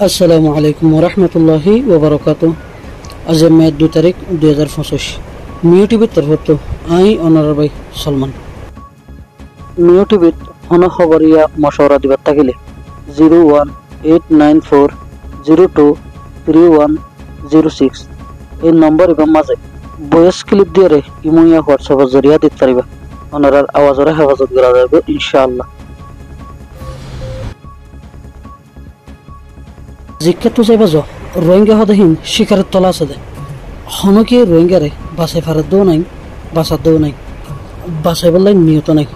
আসসালামু আলাইকুম ওরহমতুল্লাহি ওবরাকাতু। আজ মে 2 তারিখ 2025 মিও টিভির তরফত আই অনার ভাই সলমান মিও টিভিত অন খবরিয়া মশওরা দিবার থাকিলে 01894023106 এই নম্বর এবং মাঝে ভয়েস ক্লিপ দিয়ে ইমুইয়া হোয়াটসঅ্যাপের জরিয়া দিতে পারিবা। ওনার আওয়াজের হেফাজত করা যাবে ইনশাআল্লাহ। জিজ্ঞাত চাইবা য রোহিঙ্গা হদহীন শিকারের তলা আছে দে হনকে রোহিঙ্গারে বাসায় ফারাত দেও নাই, বাসার দেও নাই, বাসাই বললাই নিয়ত নাই।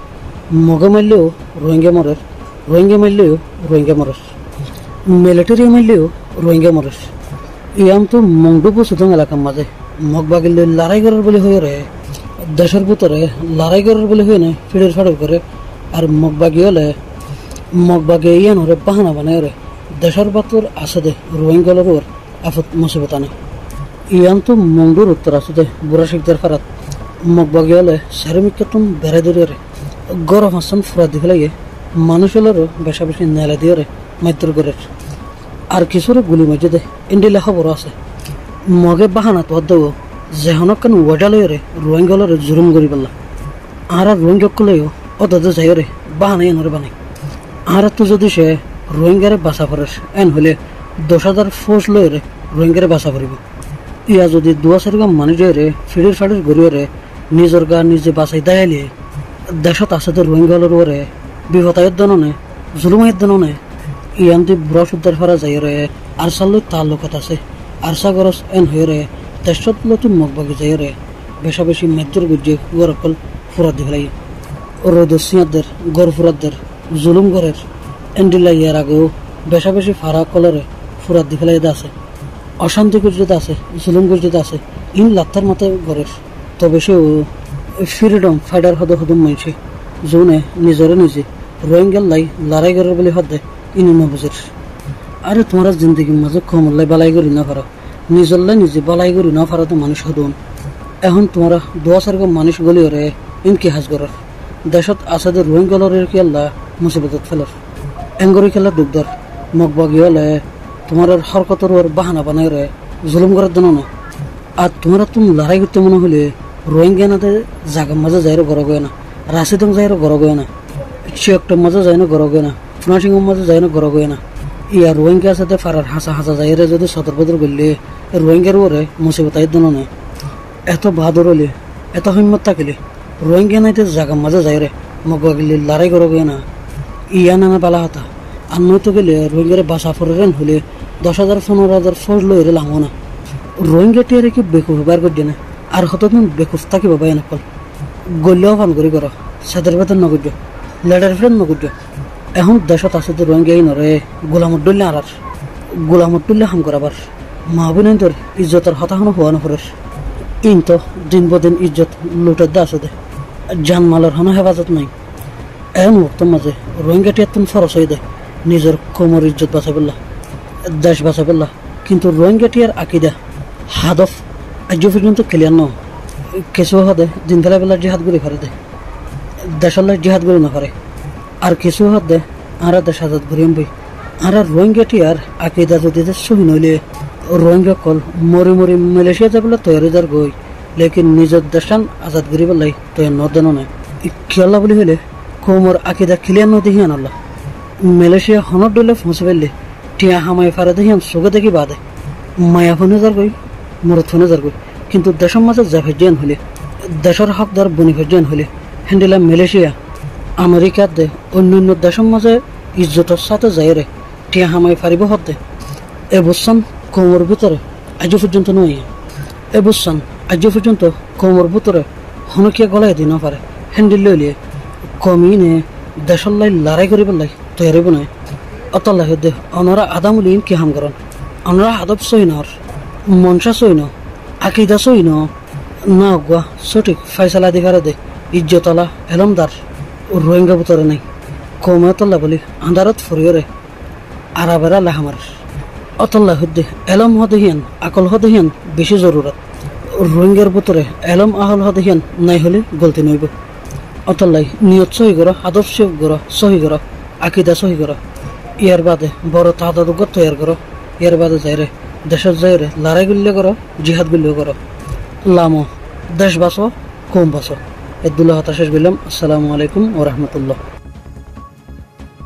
মগে মারলেও রোহিঙ্গা মরের, রোহিঙ্গা মারলেও রোহিঙ্গা মরের, মিলিটারি মারলেও রোহিঙ্গা মরের। ইয়াম তো মংডু পশুদং এলাকার মাঝে মগ বাগিলে লড়াই করার বলে হয়ে রে, দেশের ভিতরে লড়াই করার বলে হয়ে নাই ফিডের ফাড়র করে। আর মগ বাগি হলে মগ বাগে ইয়ান হরে বাহানা বানায় রে দেশের বাতর আছে দে রোহিঙ্গালর ওর আফত মুসিবত আনে। ইয়ান তো মংডুর উত্তর আছে দে বুড়া শিখদের ফারাত মগ বাগি হলে সারিমিকা তুম বেড়াই ধরে রে গরম হাসান ফুরা দি ফেলাই মানুষ হলেরও বেশা বেশি নেলা দিয়ে রে মাইত্র করে। আর কিছুরে গুলি মাঝে দে ইন্ডিলা খবর আছে মগে বাহানা তো দেবো যেহনক কেন ওয়াডা লই রে রোহিঙ্গালর জুলুম করি পেলা। আর রোহিঙ্গা কলেও অদাদে যাই রে বাহানা এনরে বানাই। আর তো যদি সে রোহিঙ্গারে বাসা পড়ে এন হলে 10,000 ফৌজ লই রে রোহিঙ্গারে বাসা পড়িব। ইয়া যদি 2-4 গাম মানুষ রে ফিড়ির ফাড়ির গড়িয়ে রে নিজের গা নিজে বাসাই দায়ালিয়ে দেশত আছে তো রোহিঙ্গালর ওরে বিপদায়ের দননে জুলুমায়ের দননে ইয়ান্তি ব্রশ উদ্ধার ফরা যাই রে আর সাল্লই তাল্লুকাত আছে আর সাগরস এন হয়ে রে দেশত নতুন মগবাগি যাই রে বেশা বেশি মেদ্যুর গুজে গরকল ফুরা দি ফেলাই রোদ সিয়াদের গড় ফুরাদের জুলুম গড়ের এন্ডিলা ইয়ার আগেও বেশা বেশি ফারা কলরে ফুরা দি ফেলাই আছে। অশান্তি গুজরিত আছে, জুলুম গুজরিত আছে ইন লাত্তার মাথায় গড়ের। তবে সেও ফ্রিডম ফাইটার হদ হদম মানছে যোনে নিজরে নিজে রোহিঙ্গার লাই লড়াই করার বলে হদে ইনি নবুজের। আরে তোমার জিন্দগির মাঝে কমল্লাই বালাই করি না পারো, নিজের লাই নিজে বালাই করি না পারো তো মানুষ হদন। এখন তোমরা 2-4 মানুষ গলি রে ইনকি হাজ করার দেশত আছে যে রোহিঙ্গালরের কি আল্লাহ মুসিবতত ফেলার এঙ্গরি খেলা ডুবদার মগবাগি হলে তোমার হরকতর ওর বাহানা বানাই রে জুলুম করার জন্য না। আর তোমরা তুমি লড়াই করতে মনে হলে রোহিঙ্গা নাতে জাগার মাঝে যাই গড় গয় না, রাশিদং যাই গড় গয় না, চিয়কটার মাঝে যাই না গড় গয় না, ফুনাসিংহের মাঝে যাই না গড় গয় না। ইয়া রোহিঙ্গা সাথে ফারার হাসা হাসা যাই রে যদি সতর্কতার করলে রোহিঙ্গার ওরে মুসিবত আইর জন্য না। এত বাহাদুর হলে এত হিম্মত থাকিলে রোহিঙ্গা নাইতে জাগার মাঝে যাই রে মগবাগিলে লড়াই গড় গয় না। ইয়া নানা বালা হাতা আর নয়তো গেলে রোহিঙ্গারে বাসা ফরেন হলে 10,000-15,000 ফৌজ লই রে লামো না। রোহিঙ্গা টিয়ারে কি বেকুফ বার করে না আর হতদিন বেকুফ থাকি বাবা এনে কল গলেও ফান করি করো সাদের বেতন নগর্য লেডার ফ্রেন্ড নগর্য। এখন দেশত আছে তো রোহিঙ্গা নরে গোলামত ডলে আর গোলামত ডলে হাম করাবার মাহবুব তোর ইজ্জতের হতাহন হওয়া নফরের ইন তো দিন বদিন ইজ্জত লুটের দা আছে দে জানমালের হন হেফাজত নাই। এমন মুক্তর মাঝে রোহিঙ্গা টিয়ার তুমি ফরস হয়ে দেয় নিজের কোমর ইজ্জত বাঁচা পেলা, দেশ বাঁচা পেলা। কিন্তু রোহিঙ্গা টিয়ার আকিদা হাদফ আজ পর্যন্ত ক্লিয়ার ন কিছু হদে দিন বেলা বেলা জিহাদ করে ফেরে দে দেশাল্লাহ জিহাদ করে না পারে। আর কিছু হদে আরা দেশ আজাদ করিম বই আর রোহিঙ্গা টিয়ার আকিদা যদি সহি নইলে রোহিঙ্গা কল মরি মরি মালয়েশিয়া যাবলে তৈরি যার গই লেকিন নিজের দেশান আজাদ করি পেলাই তৈরি নদেন নাই খেলা বলি হলে কোমর আকিদা ক্লিয়ার নদী আনাল্লাহ মালয়েশিয়া হনর ডলে ফসে ফেললে টিয়া হামাই ফারে দেখিয়ান চোখে দেখি বাদে মায়া ফোনে যার গই মরত ফোনে যার গই। কিন্তু দেশের মাঝে জাফেজিয়ান হলে দেশের হকদার বনিফেজিয়ান হলে হ্যান্ডেলা মালয়েশিয়া আমেরিকার দে অন্যান্য দেশের মাঝে ইজ্জতের সাথে যাই রে টিয়া হামাই ফারিব হতে এ বুঝছান কোমর ভিতরে আজ পর্যন্ত নয় এ বুঝছান আজ পর্যন্ত কোমর ভিতরে হনকিয়া গলায় দিন পারে হ্যান্ডেল লইলে কমি নে দেশের লাই লড়াই করি পেলাই তৈরি নয় অতল্লাহ দে অনারা আদামুলি কি হাম করেন অনারা আদব সই নর মনসা সই ন আকিদা সই ন না গুয়া সঠিক ফাইসালা দিঘারে দে ইজ্জতলা এলমদার রোহিঙ্গা ভিতরে নাই কমতল্লা বলি আন্দারত ফরিয়রে আরাবেরা লাহামার অতল্লাহ দে এলম হদেহিয়ান আকল হদেহিয়ান বেশি জরুরত রোহিঙ্গার ভিতরে এলম আহল হদেহিয়ান নাই হলে গলতি নইব। অতল্লাই নিয়ত সহি করো আদব সহি করো আকিদা সহি করো ইয়ার বাদে বড় তাদাদুগত তৈরি করো এর বাদে যাই রে দেশের যাই রে লড়াই গুল্লে করো জিহাদ গুল্লে করো লামো দেশ বাঁচো কম বাঁচো এদুল্লাহ হতা শেষ করলাম। আসসালামু আলাইকুম ও রহমতুল্লাহ।